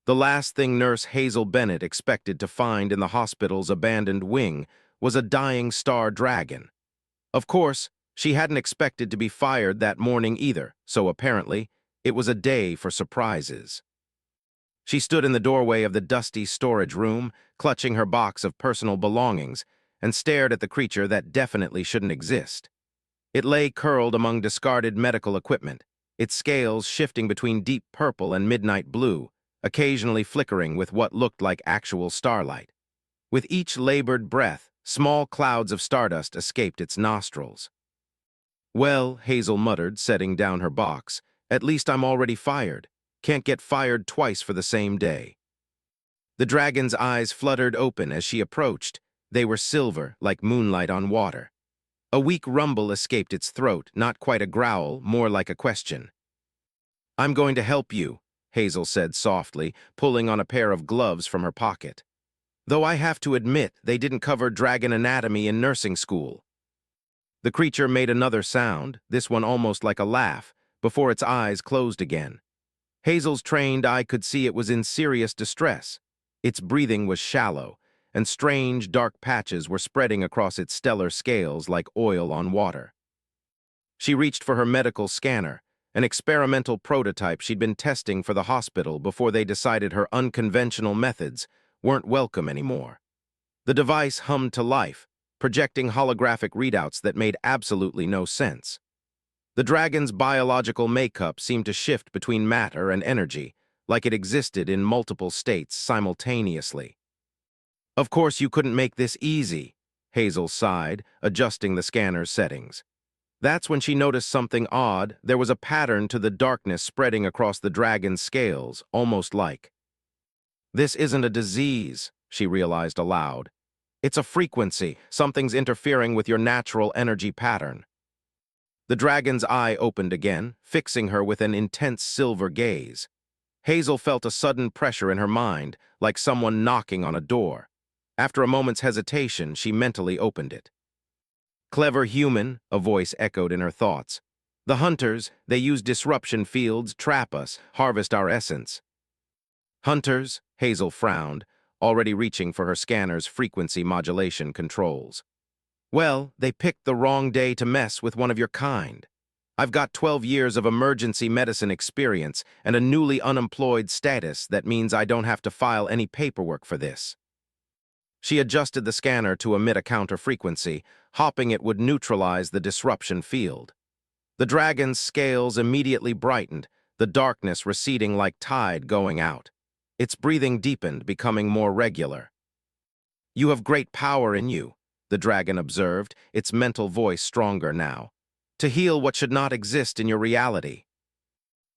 The last thing Nurse Hazel Bennett expected to find in the hospital's abandoned wing was a dying star dragon. Of course, she hadn't expected to be fired that morning either, so apparently, it was a day for surprises. She stood in the doorway of the dusty storage room, clutching her box of personal belongings, and stared at the creature that definitely shouldn't exist. It lay curled among discarded medical equipment, its scales shifting between deep purple and midnight blue, occasionally flickering with what looked like actual starlight. With each labored breath, small clouds of stardust escaped its nostrils. "Well," Hazel muttered, setting down her box, "at least I'm already fired. Can't get fired twice for the same day." The dragon's eyes fluttered open as she approached. They were silver, like moonlight on water. A weak rumble escaped its throat, not quite a growl, more like a question. "I'm going to help you," Hazel said softly, pulling on a pair of gloves from her pocket. "Though I have to admit they didn't cover dragon anatomy in nursing school." The creature made another sound, this one almost like a laugh, before its eyes closed again. Hazel's trained eye could see it was in serious distress. Its breathing was shallow, and strange, dark patches were spreading across its stellar scales like oil on water. She reached for her medical scanner, an experimental prototype she'd been testing for the hospital before they decided her unconventional methods weren't welcome anymore. The device hummed to life, projecting holographic readouts that made absolutely no sense. The dragon's biological makeup seemed to shift between matter and energy, like it existed in multiple states simultaneously. "Of course you couldn't make this easy," Hazel sighed, adjusting the scanner's settings. That's when she noticed something odd. There was a pattern to the darkness spreading across the dragon's scales, almost like. "This isn't a disease," she realized aloud. "It's a frequency. Something's interfering with your natural energy pattern." The dragon's eye opened again, fixing her with an intense silver gaze. Hazel felt a sudden pressure in her mind, like someone knocking on a door. After a moment's hesitation, she mentally opened it. "Clever human," a voice echoed in her thoughts. "The hunters, they use disruption fields, trap us, harvest our essence." "Hunters?" Hazel frowned, already reaching for her scanner's frequency modulation controls. "Well, they picked the wrong day to mess with one of your kind. I've got 12 years of emergency medicine experience and a newly unemployed status that means I don't have to file any paperwork for this." She adjusted the scanner to emit a counter-frequency, hoping it would neutralize the disruption field. The dragon's scales immediately brightened, the darkness receding like tide going out. Its breathing deepened, becoming more regular. "You have great power in you," the dragon observed, its mental voice stronger now, "to heal what should not exist in your reality."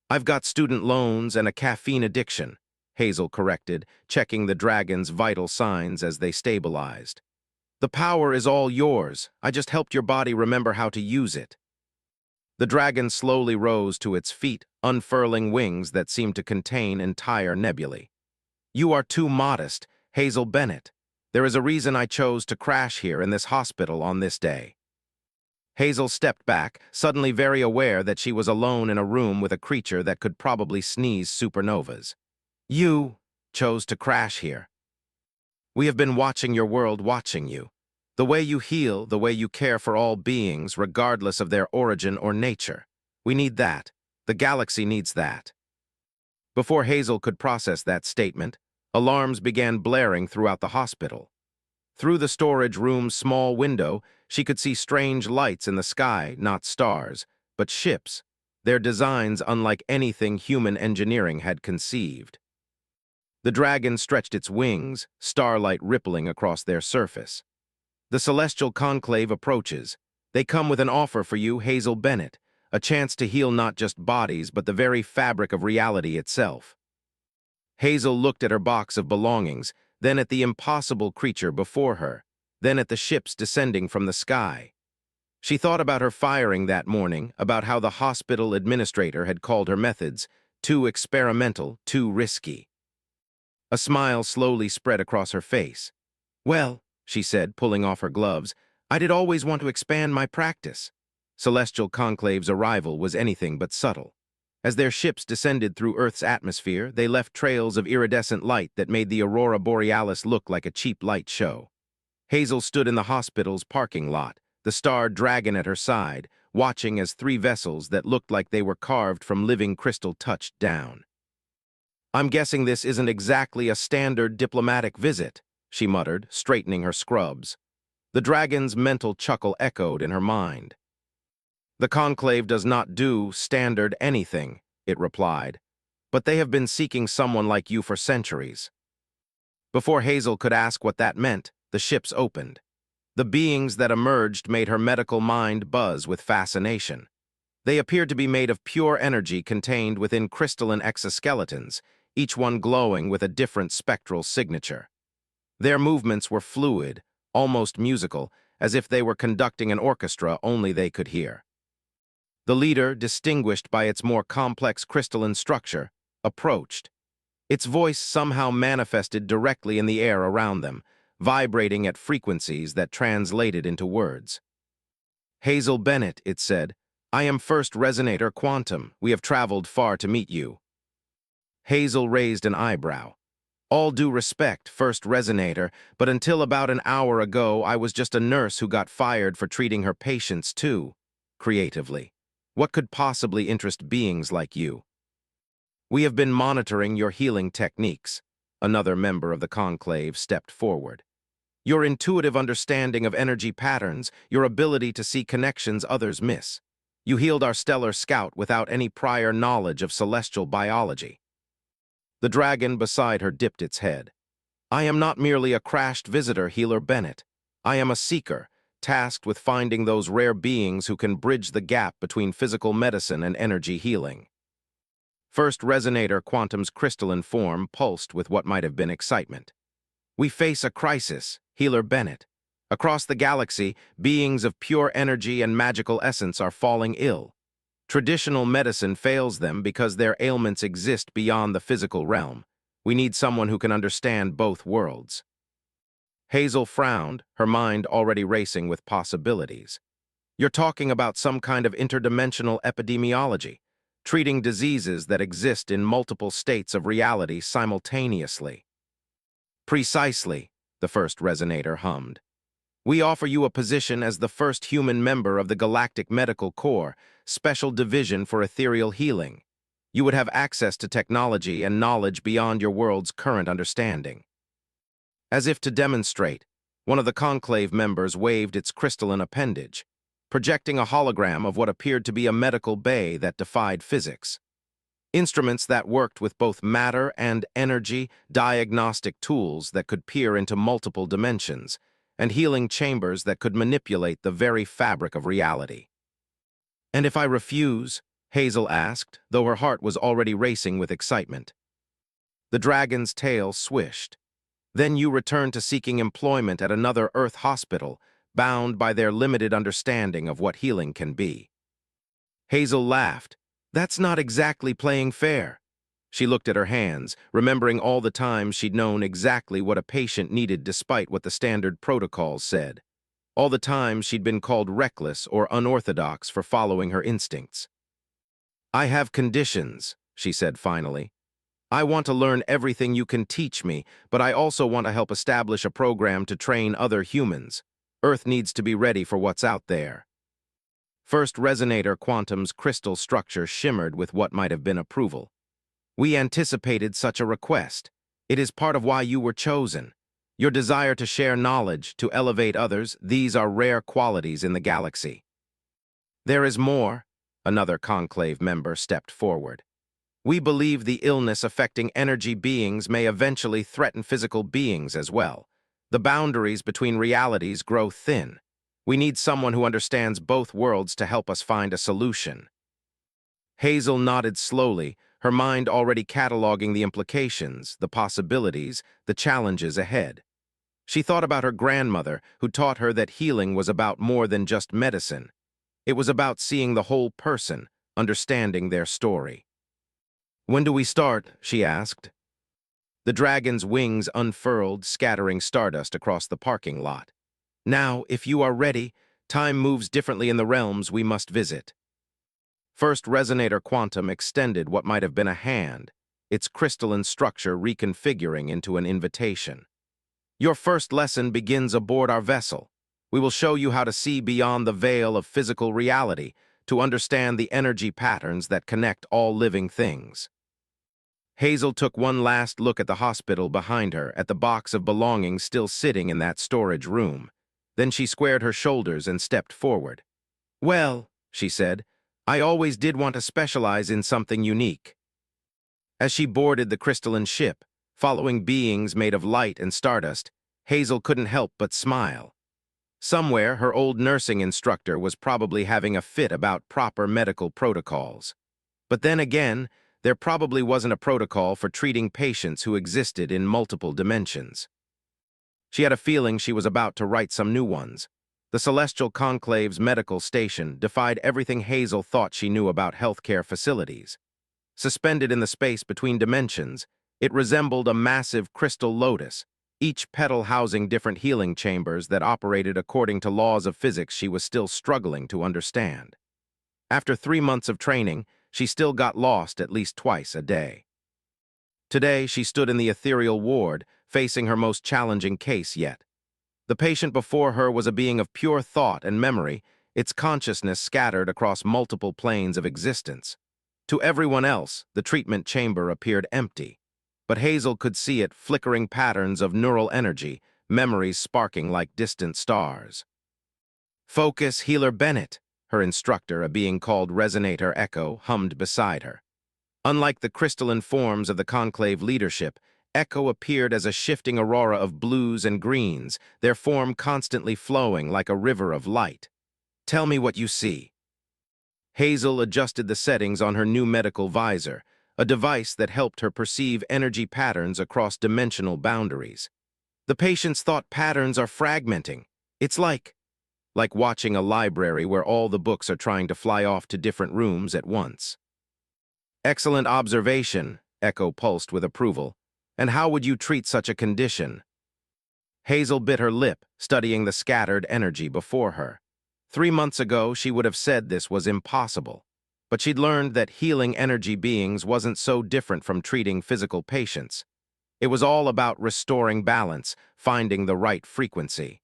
"I've got student loans and a caffeine addiction," Hazel corrected, checking the dragon's vital signs as they stabilized. "The power is all yours. I just helped your body remember how to use it." The dragon slowly rose to its feet, unfurling wings that seemed to contain entire nebulae. "You are too modest, Hazel Bennett. There is a reason I chose to crash here in this hospital on this day." Hazel stepped back, suddenly very aware that she was alone in a room with a creature that could probably sneeze supernovas. "You chose to crash here. We have been watching your world watching you. The way you heal, the way you care for all beings, regardless of their origin or nature. We need that. The galaxy needs that." Before Hazel could process that statement, alarms began blaring throughout the hospital. Through the storage room's small window, she could see strange lights in the sky, not stars, but ships, their designs unlike anything human engineering had conceived. The dragon stretched its wings, starlight rippling across their surface. "The celestial conclave approaches. They come with an offer for you, Hazel Bennett, a chance to heal not just bodies, but the very fabric of reality itself." Hazel looked at her box of belongings, then at the impossible creature before her, then at the ships descending from the sky. She thought about her firing that morning, about how the hospital administrator had called her methods too experimental, too risky. A smile slowly spread across her face. "Well," she said, pulling off her gloves, "I did always want to expand my practice." Celestial Conclave's arrival was anything but subtle. As their ships descended through Earth's atmosphere, they left trails of iridescent light that made the aurora borealis look like a cheap light show. Hazel stood in the hospital's parking lot, the star dragon at her side, watching as three vessels that looked like they were carved from living crystal touched down. "I'm guessing this isn't exactly a standard diplomatic visit," she muttered, straightening her scrubs. The dragon's mental chuckle echoed in her mind. "The Conclave does not do standard anything," it replied, "but they have been seeking someone like you for centuries." Before Hazel could ask what that meant, the ships opened. The beings that emerged made her medical mind buzz with fascination. They appeared to be made of pure energy contained within crystalline exoskeletons, each one glowing with a different spectral signature. Their movements were fluid, almost musical, as if they were conducting an orchestra only they could hear. The leader, distinguished by its more complex crystalline structure, approached. Its voice somehow manifested directly in the air around them, vibrating at frequencies that translated into words. "Hazel Bennett," it said, "I am First Resonator Quantum. We have traveled far to meet you." Hazel raised an eyebrow. "All due respect, First Resonator, but until about an hour ago I was just a nurse who got fired for treating her patients too, creatively. What could possibly interest beings like you?" "We have been monitoring your healing techniques." Another member of the conclave stepped forward. "Your intuitive understanding of energy patterns, your ability to see connections others miss. You healed our stellar scout without any prior knowledge of celestial biology." The dragon beside her dipped its head. "I am not merely a crashed visitor, Healer Bennett. I am a seeker, tasked with finding those rare beings who can bridge the gap between physical medicine and energy healing." First Resonator Quantum's crystalline form pulsed with what might have been excitement. "We face a crisis, Healer Bennett. Across the galaxy, beings of pure energy and magical essence are falling ill. Traditional medicine fails them because their ailments exist beyond the physical realm. We need someone who can understand both worlds." Hazel frowned, her mind already racing with possibilities. "You're talking about some kind of interdimensional epidemiology, treating diseases that exist in multiple states of reality simultaneously." "Precisely," the First Resonator hummed. "We offer you a position as the first human member of the Galactic Medical Corps, Special Division for Ethereal Healing. You would have access to technology and knowledge beyond your world's current understanding." As if to demonstrate, one of the conclave members waved its crystalline appendage, projecting a hologram of what appeared to be a medical bay that defied physics. Instruments that worked with both matter and energy, diagnostic tools that could peer into multiple dimensions, and healing chambers that could manipulate the very fabric of reality. "And if I refuse?" Hazel asked, though her heart was already racing with excitement. The dragon's tail swished. "Then you return to seeking employment at another Earth hospital, bound by their limited understanding of what healing can be." Hazel laughed. "That's not exactly playing fair." She looked at her hands, remembering all the times she'd known exactly what a patient needed despite what the standard protocols said. All the times she'd been called reckless or unorthodox for following her instincts. "I have conditions," she said finally. "I want to learn everything you can teach me, but I also want to help establish a program to train other humans. Earth needs to be ready for what's out there." First Resonator Quantum's crystal structure shimmered with what might have been approval. "We anticipated such a request. It is part of why you were chosen. Your desire to share knowledge, to elevate others, these are rare qualities in the galaxy." "There is more." Another conclave member stepped forward. "We believe the illness affecting energy beings may eventually threaten physical beings as well. The boundaries between realities grow thin. We need someone who understands both worlds to help us find a solution." Hazel nodded slowly, her mind already cataloging the implications, the possibilities, the challenges ahead. She thought about her grandmother, who taught her that healing was about more than just medicine. It was about seeing the whole person, understanding their story. "When do we start?" she asked. The dragon's wings unfurled, scattering stardust across the parking lot. "Now, if you are ready, time moves differently in the realms we must visit." First resonator quantum extended what might have been a hand, its crystalline structure reconfiguring into an invitation. Your first lesson begins aboard our vessel. We will show you how to see beyond the veil of physical reality to understand the energy patterns that connect all living things. Hazel took one last look at the hospital behind her, at the box of belongings still sitting in that storage room. Then she squared her shoulders and stepped forward. "Well," she said, "I always did want to specialize in something unique." As she boarded the crystalline ship, following beings made of light and stardust, Hazel couldn't help but smile. Somewhere, her old nursing instructor was probably having a fit about proper medical protocols. But then again, there probably wasn't a protocol for treating patients who existed in multiple dimensions. She had a feeling she was about to write some new ones. The Celestial Conclave's medical station defied everything Hazel thought she knew about healthcare facilities. Suspended in the space between dimensions, it resembled a massive crystal lotus, each petal housing different healing chambers that operated according to laws of physics she was still struggling to understand. After 3 months of training, she still got lost at least twice a day. Today, she stood in the ethereal ward, facing her most challenging case yet. The patient before her was a being of pure thought and memory, its consciousness scattered across multiple planes of existence. To everyone else, the treatment chamber appeared empty, but Hazel could see it flickering patterns of neural energy, memories sparking like distant stars. "Focus, Healer Bennett," her instructor, a being called Resonator Echo, hummed beside her. Unlike the crystalline forms of the Conclave leadership, Echo appeared as a shifting aurora of blues and greens, their form constantly flowing like a river of light. "Tell me what you see." Hazel adjusted the settings on her new medical visor, a device that helped her perceive energy patterns across dimensional boundaries. The patient's thought patterns are fragmenting. It's like watching a library where all the books are trying to fly off to different rooms at once. "Excellent observation," Echo pulsed with approval. "And how would you treat such a condition?" Hazel bit her lip, studying the scattered energy before her. 3 months ago, she would have said this was impossible. But she'd learned that healing energy beings wasn't so different from treating physical patients. It was all about restoring balance, finding the right frequency.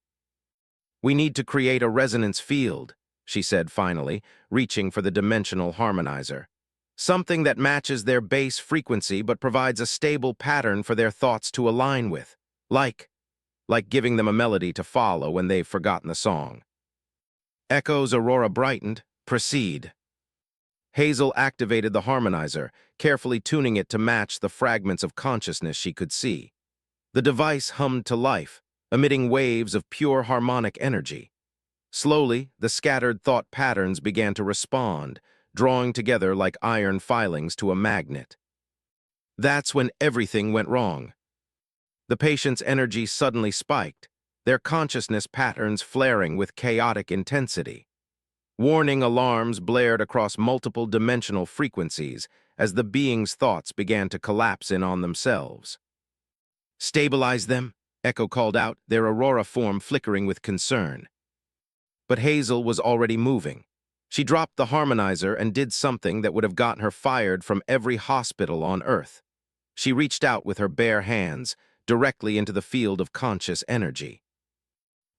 "We need to create a resonance field," she said finally, reaching for the dimensional harmonizer. "Something that matches their base frequency but provides a stable pattern for their thoughts to align with. Like giving them a melody to follow when they've forgotten the song." Echo's aurora brightened. "Proceed." Hazel activated the harmonizer, carefully tuning it to match the fragments of consciousness she could see. The device hummed to life, emitting waves of pure harmonic energy. Slowly, the scattered thought patterns began to respond, drawing together like iron filings to a magnet. That's when everything went wrong. The patient's energy suddenly spiked, their consciousness patterns flaring with chaotic intensity. Warning alarms blared across multiple dimensional frequencies as the being's thoughts began to collapse in on themselves. "Stabilize them," Echo called out, their aurora form flickering with concern. But Hazel was already moving. She dropped the harmonizer and did something that would have gotten her fired from every hospital on Earth. She reached out with her bare hands, directly into the field of conscious energy.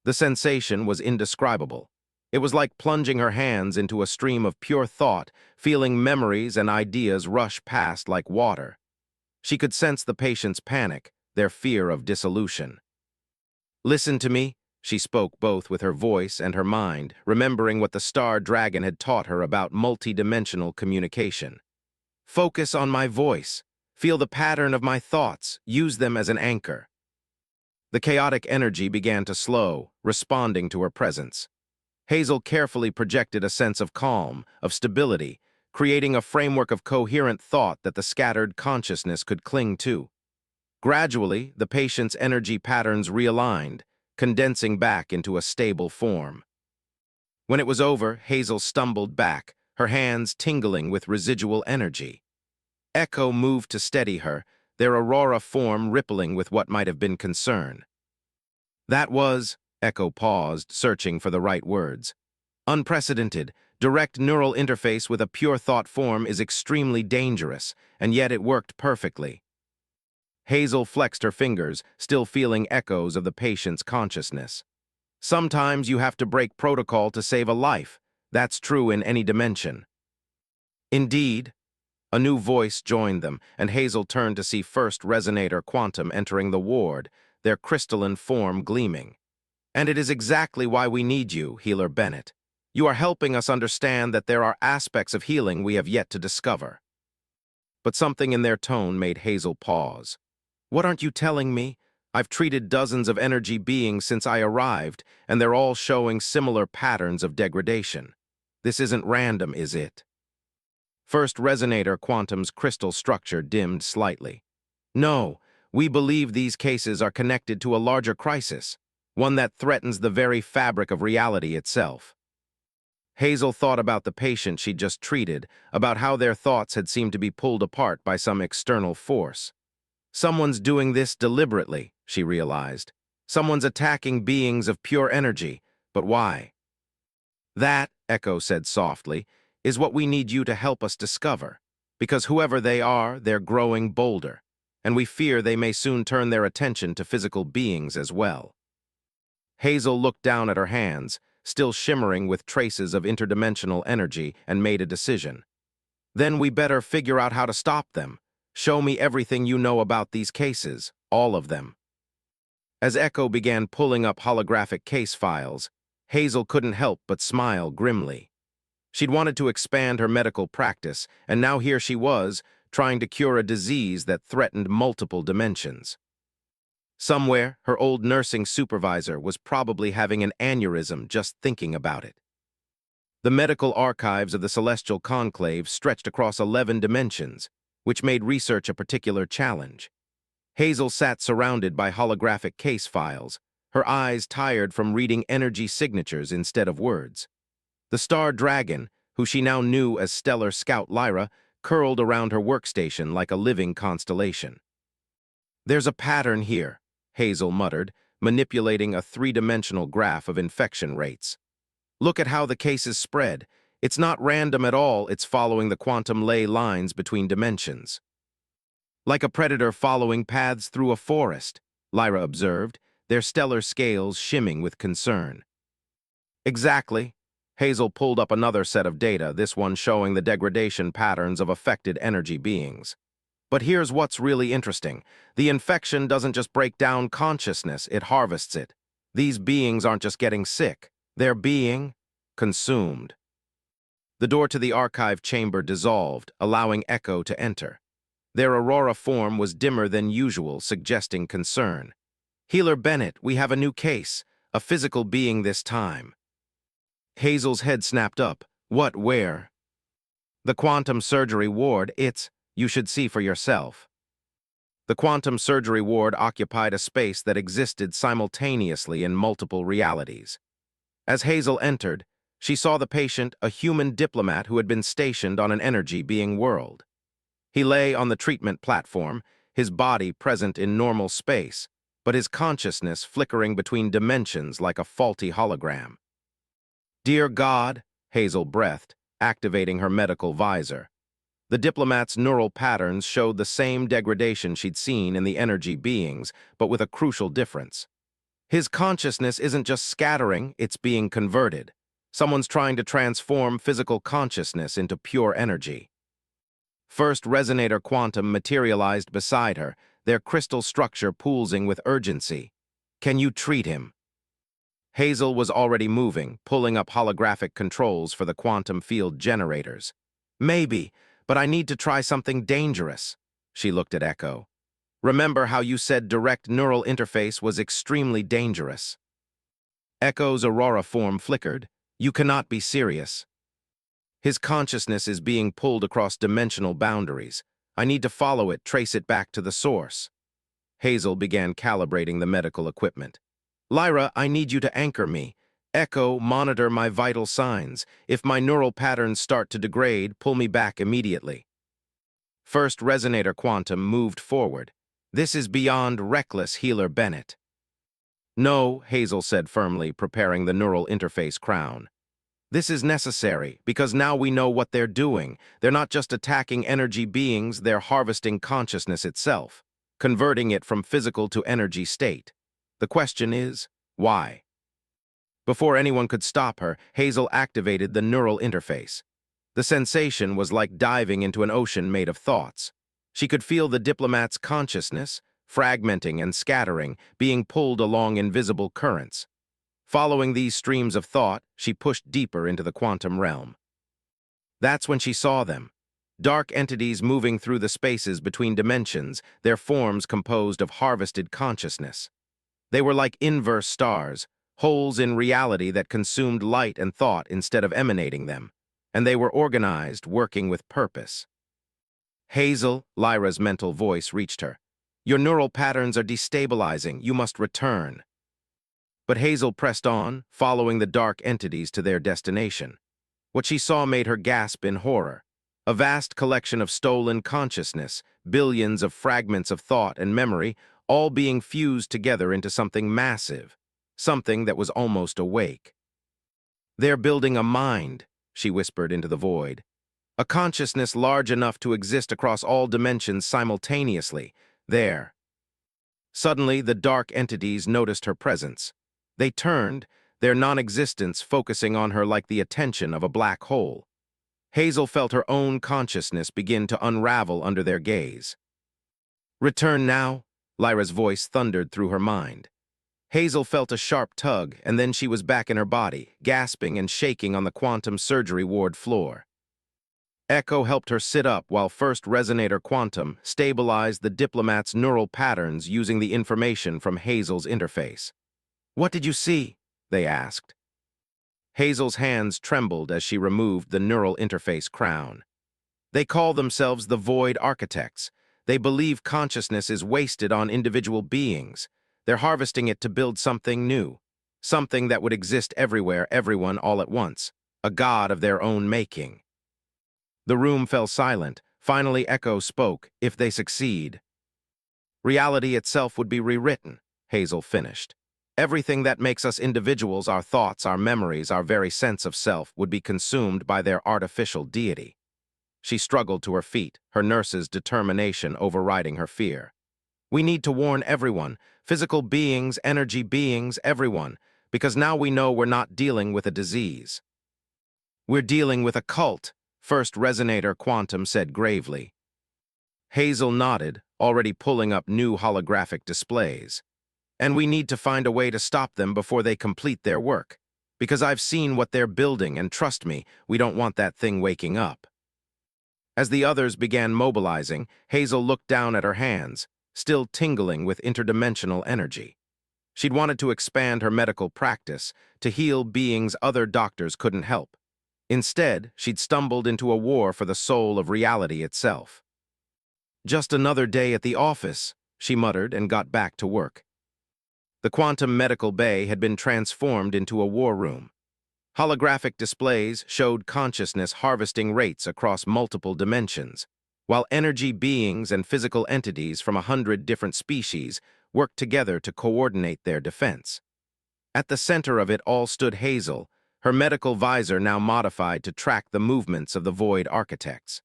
The sensation was indescribable. It was like plunging her hands into a stream of pure thought, feeling memories and ideas rush past like water. She could sense the patient's panic, their fear of dissolution. "Listen to me," she spoke both with her voice and her mind, remembering what the star dragon had taught her about multi-dimensional communication. "Focus on my voice. Feel the pattern of my thoughts. Use them as an anchor." The chaotic energy began to slow, responding to her presence. Hazel carefully projected a sense of calm, of stability, creating a framework of coherent thought that the scattered consciousness could cling to. Gradually, the patient's energy patterns realigned, condensing back into a stable form. When it was over, Hazel stumbled back, her hands tingling with residual energy. Echo moved to steady her, their aurora form rippling with what might have been concern. "That was," Echo paused, searching for the right words, "unprecedented. Direct neural interface with a pure thought form is extremely dangerous, and yet it worked perfectly. Hazel flexed her fingers, still feeling echoes of the patient's consciousness. Sometimes you have to break protocol to save a life. That's true in any dimension. Indeed, a new voice joined them, and Hazel turned to see First Resonator Quantum entering the ward, their crystalline form gleaming. And it is exactly why we need you, Healer Bennett. You are helping us understand that there are aspects of healing we have yet to discover. But something in their tone made Hazel pause. What aren't you telling me? I've treated dozens of energy beings since I arrived, and they're all showing similar patterns of degradation. This isn't random, is it? First Resonator Quantum's crystal structure dimmed slightly. No, we believe these cases are connected to a larger crisis, one that threatens the very fabric of reality itself. Hazel thought about the patient she'd just treated, about how their thoughts had seemed to be pulled apart by some external force. Someone's doing this deliberately, she realized. Someone's attacking beings of pure energy, but why? That, Echo said softly, is what we need you to help us discover. Because whoever they are, they're growing bolder, and we fear they may soon turn their attention to physical beings as well. Hazel looked down at her hands, still shimmering with traces of interdimensional energy, and made a decision. Then we better figure out how to stop them. Show me everything you know about these cases, all of them. As Echo began pulling up holographic case files, Hazel couldn't help but smile grimly. She'd wanted to expand her medical practice, and now here she was, trying to cure a disease that threatened multiple dimensions. Somewhere, her old nursing supervisor was probably having an aneurysm just thinking about it. The medical archives of the Celestial Conclave stretched across 11 dimensions, which made research a particular challenge. Hazel sat surrounded by holographic case files, her eyes tired from reading energy signatures instead of words. The star dragon, who she now knew as Stellar Scout Lyra, curled around her workstation like a living constellation. There's a pattern here, Hazel muttered, manipulating a three-dimensional graph of infection rates. Look at how the cases spread. It's not random at all, it's following the quantum ley lines between dimensions. Like a predator following paths through a forest, Lyra observed, their stellar scales shimming with concern. Exactly. Hazel pulled up another set of data, this one showing the degradation patterns of affected energy beings. But here's what's really interesting. The infection doesn't just break down consciousness, it harvests it. These beings aren't just getting sick, they're being consumed. The door to the archive chamber dissolved, allowing Echo to enter. Their aurora form was dimmer than usual, suggesting concern. Healer Bennett, we have a new case, a physical being this time. Hazel's head snapped up. What, where? The quantum surgery ward, you should see for yourself. The quantum surgery ward occupied a space that existed simultaneously in multiple realities. As Hazel entered, she saw the patient, a human diplomat who had been stationed on an energy being world. He lay on the treatment platform, his body present in normal space, but his consciousness flickering between dimensions like a faulty hologram. Dear God, Hazel breathed, activating her medical visor. The diplomat's neural patterns showed the same degradation she'd seen in the energy beings, but with a crucial difference. His consciousness isn't just scattering, it's being converted. Someone's trying to transform physical consciousness into pure energy. First Resonator Quantum materialized beside her, their crystal structure pulsing with urgency. Can you treat him? Hazel was already moving, pulling up holographic controls for the quantum field generators. Maybe, but I need to try something dangerous. She looked at Echo. Remember how you said direct neural interface was extremely dangerous? Echo's aurora form flickered. You cannot be serious. His consciousness is being pulled across dimensional boundaries. I need to follow it, trace it back to the source. Hazel began calibrating the medical equipment. Lyra, I need you to anchor me. Echo, monitor my vital signs. If my neural patterns start to degrade, pull me back immediately. First Resonator Quantum moved forward. This is beyond reckless, Healer Bennett. No, Hazel said firmly, preparing the neural interface crown. This is necessary because now we know what they're doing. They're not just attacking energy beings, they're harvesting consciousness itself, converting it from physical to energy state. The question is, why? Before anyone could stop her, Hazel activated the neural interface. The sensation was like diving into an ocean made of thoughts. She could feel the diplomat's consciousness, fragmenting and scattering, being pulled along invisible currents. Following these streams of thought, she pushed deeper into the quantum realm. That's when she saw them. Dark entities moving through the spaces between dimensions, their forms composed of harvested consciousness. They were like inverse stars, holes in reality that consumed light and thought instead of emanating them. And they were organized, working with purpose. Hazel, Lyra's mental voice reached her. Your neural patterns are destabilizing. You must return. But Hazel pressed on, following the dark entities to their destination. What she saw made her gasp in horror. A vast collection of stolen consciousness, billions of fragments of thought and memory, all being fused together into something massive, something that was almost awake. They're building a mind, she whispered into the void. A consciousness large enough to exist across all dimensions simultaneously. There. Suddenly, the dark entities noticed her presence. They turned, their non-existence focusing on her like the attention of a black hole. Hazel felt her own consciousness begin to unravel under their gaze. Return now, Lyra's voice thundered through her mind. Hazel felt a sharp tug, and then she was back in her body, gasping and shaking on the quantum surgery ward floor. Echo helped her sit up while First Resonator Quantum stabilized the diplomat's neural patterns using the information from Hazel's interface. What did you see? They asked. Hazel's hands trembled as she removed the neural interface crown. They call themselves the Void Architects. They believe consciousness is wasted on individual beings. They're harvesting it to build something new, something that would exist everywhere, everyone, all at once, a god of their own making. The room fell silent. Finally, Echo spoke. If they succeed, reality itself would be rewritten, Hazel finished. Everything that makes us individuals, our thoughts, our memories, our very sense of self, would be consumed by their artificial deity. She struggled to her feet, her nurse's determination overriding her fear. We need to warn everyone, physical beings, energy beings, everyone, because now we know we're not dealing with a disease. We're dealing with a cult, First Resonator Quantum said gravely. Hazel nodded, already pulling up new holographic displays. And we need to find a way to stop them before they complete their work. Because I've seen what they're building, and trust me, we don't want that thing waking up. As the others began mobilizing, Hazel looked down at her hands, still tingling with interdimensional energy. She'd wanted to expand her medical practice, to heal beings other doctors couldn't help. Instead, she'd stumbled into a war for the soul of reality itself. Just another day at the office, she muttered and got back to work. The quantum medical bay had been transformed into a war room. Holographic displays showed consciousness harvesting rates across multiple dimensions, while energy beings and physical entities from 100 different species worked together to coordinate their defense. At the center of it all stood Hazel, her medical visor now modified to track the movements of the Void Architects.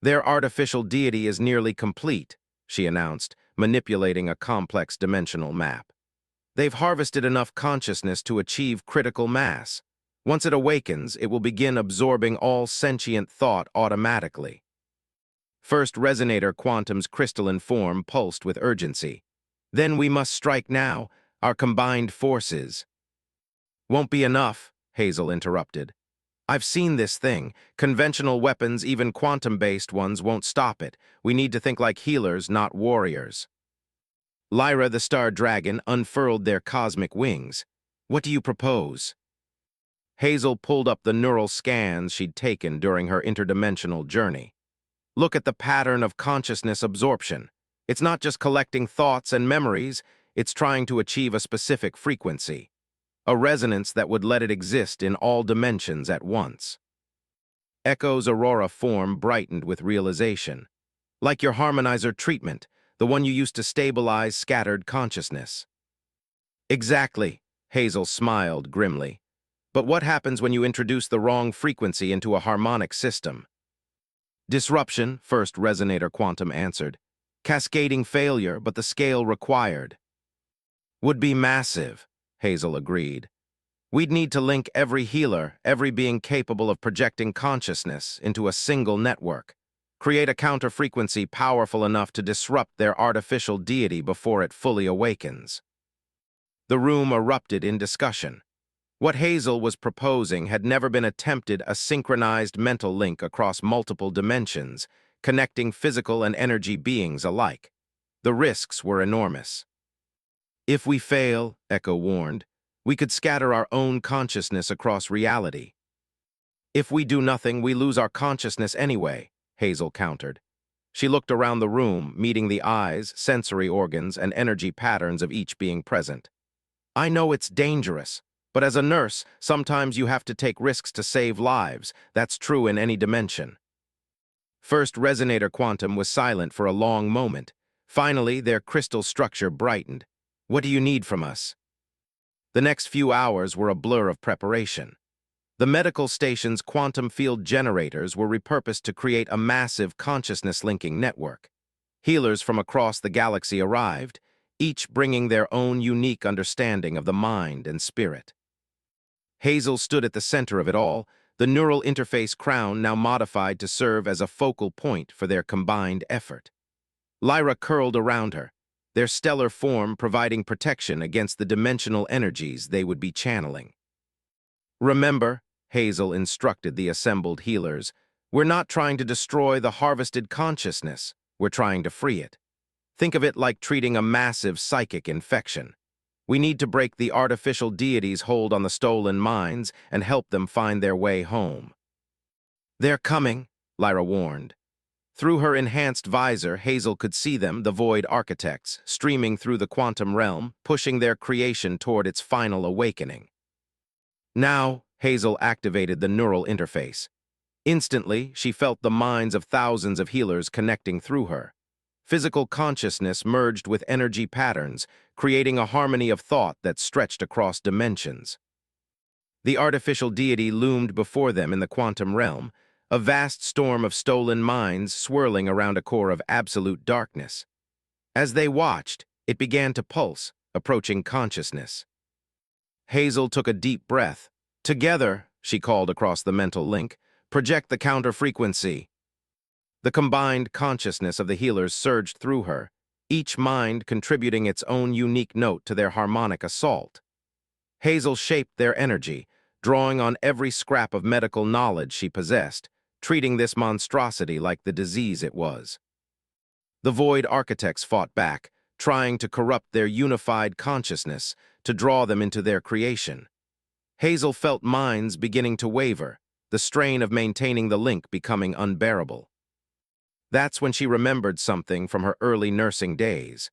Their artificial deity is nearly complete, she announced, manipulating a complex dimensional map. They've harvested enough consciousness to achieve critical mass. Once it awakens, it will begin absorbing all sentient thought automatically. First Resonator Quantum's crystalline form pulsed with urgency. Then we must strike now, our combined forces. Won't be enough, Hazel interrupted. I've seen this thing. Conventional weapons, even quantum-based ones, won't stop it. We need to think like healers, not warriors. Lyra the Star Dragon unfurled their cosmic wings. What do you propose? Hazel pulled up the neural scans she'd taken during her interdimensional journey. Look at the pattern of consciousness absorption. It's not just collecting thoughts and memories, it's trying to achieve a specific frequency. A resonance that would let it exist in all dimensions at once. Echo's Aurora form brightened with realization. Like your harmonizer treatment, the one you used to stabilize scattered consciousness. Exactly, Hazel smiled grimly. But what happens when you introduce the wrong frequency into a harmonic system? Disruption, first resonator quantum answered. Cascading failure, but the scale required. Would be massive, Hazel agreed. We'd need to link every healer, every being capable of projecting consciousness, into a single network. Create a counter-frequency powerful enough to disrupt their artificial deity before it fully awakens. The room erupted in discussion. What Hazel was proposing had never been attempted: a synchronized mental link across multiple dimensions, connecting physical and energy beings alike. The risks were enormous. If we fail, Echo warned, we could scatter our own consciousness across reality. If we do nothing, we lose our consciousness anyway, Hazel countered. She looked around the room, meeting the eyes, sensory organs, and energy patterns of each being present. I know it's dangerous, but as a nurse, sometimes you have to take risks to save lives. That's true in any dimension. First resonator quantum was silent for a long moment. Finally, their crystal structure brightened. What do you need from us? The next few hours were a blur of preparation. The medical station's quantum field generators were repurposed to create a massive consciousness-linking network. Healers from across the galaxy arrived, each bringing their own unique understanding of the mind and spirit. Hazel stood at the center of it all, the neural interface crown now modified to serve as a focal point for their combined effort. Lyra curled around her, their stellar form providing protection against the dimensional energies they would be channeling. Remember, Hazel instructed the assembled healers, we're not trying to destroy the harvested consciousness, we're trying to free it. Think of it like treating a massive psychic infection. We need to break the artificial deity's hold on the stolen minds and help them find their way home. They're coming, Lyra warned. Through her enhanced visor, Hazel could see them, the void architects, streaming through the quantum realm, pushing their creation toward its final awakening. Now, Hazel activated the neural interface. Instantly, she felt the minds of thousands of healers connecting through her. Physical consciousness merged with energy patterns, creating a harmony of thought that stretched across dimensions. The artificial deity loomed before them in the quantum realm, a vast storm of stolen minds swirling around a core of absolute darkness. As they watched, it began to pulse, approaching consciousness. Hazel took a deep breath. Together, she called across the mental link, project the counter-frequency. The combined consciousness of the healers surged through her, each mind contributing its own unique note to their harmonic assault. Hazel shaped their energy, drawing on every scrap of medical knowledge she possessed, treating this monstrosity like the disease it was. The void architects fought back, trying to corrupt their unified consciousness, to draw them into their creation. Hazel felt minds beginning to waver, the strain of maintaining the link becoming unbearable. That's when she remembered something from her early nursing days.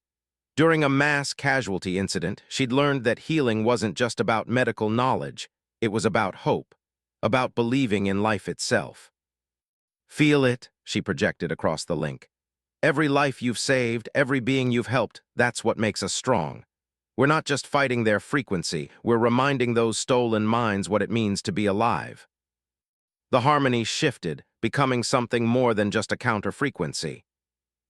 During a mass casualty incident, she'd learned that healing wasn't just about medical knowledge, it was about hope, about believing in life itself. Feel it, she projected across the link. Every life you've saved, every being you've helped, that's what makes us strong. We're not just fighting their frequency, we're reminding those stolen minds what it means to be alive. The harmony shifted, becoming something more than just a counter-frequency.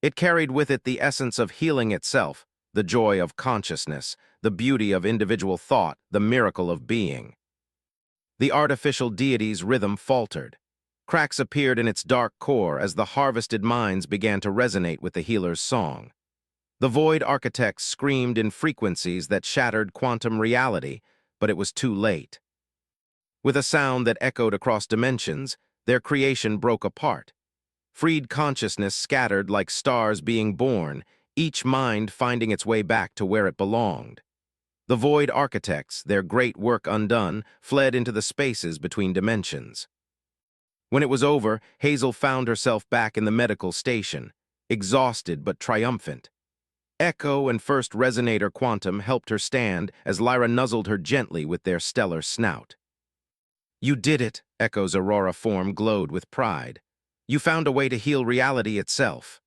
It carried with it the essence of healing itself, the joy of consciousness, the beauty of individual thought, the miracle of being. The artificial deity's rhythm faltered. Cracks appeared in its dark core as the harvested minds began to resonate with the healer's song. The void architects screamed in frequencies that shattered quantum reality, but it was too late. With a sound that echoed across dimensions, their creation broke apart. Freed consciousness scattered like stars being born, each mind finding its way back to where it belonged. The void architects, their great work undone, fled into the spaces between dimensions. When it was over, Hazel found herself back in the medical station, exhausted but triumphant. Echo and first resonator quantum helped her stand as Lyra nuzzled her gently with their stellar snout. You did it, Echo's Aurora form glowed with pride. You found a way to heal reality itself.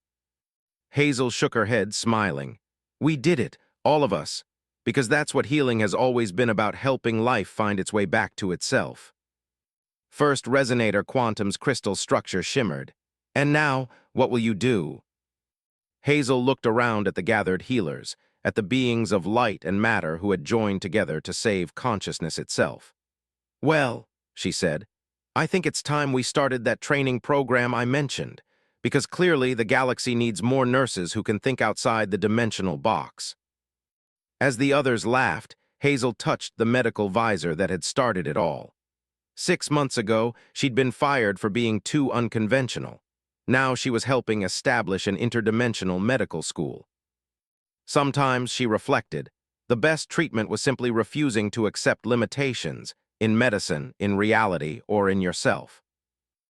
Hazel shook her head, smiling. We did it, all of us. because that's what healing has always been about, helping life find its way back to itself. First, resonator quantum's crystal structure shimmered. And now, what will you do? Hazel looked around at the gathered healers, at the beings of light and matter who had joined together to save consciousness itself. Well, she said, I think it's time we started that training program I mentioned, because clearly the galaxy needs more nurses who can think outside the dimensional box. As the others laughed, Hazel touched the medical visor that had started it all. 6 months ago, she'd been fired for being too unconventional. Now she was helping establish an interdimensional medical school. Sometimes, she reflected, the best treatment was simply refusing to accept limitations, in medicine, in reality, or in yourself.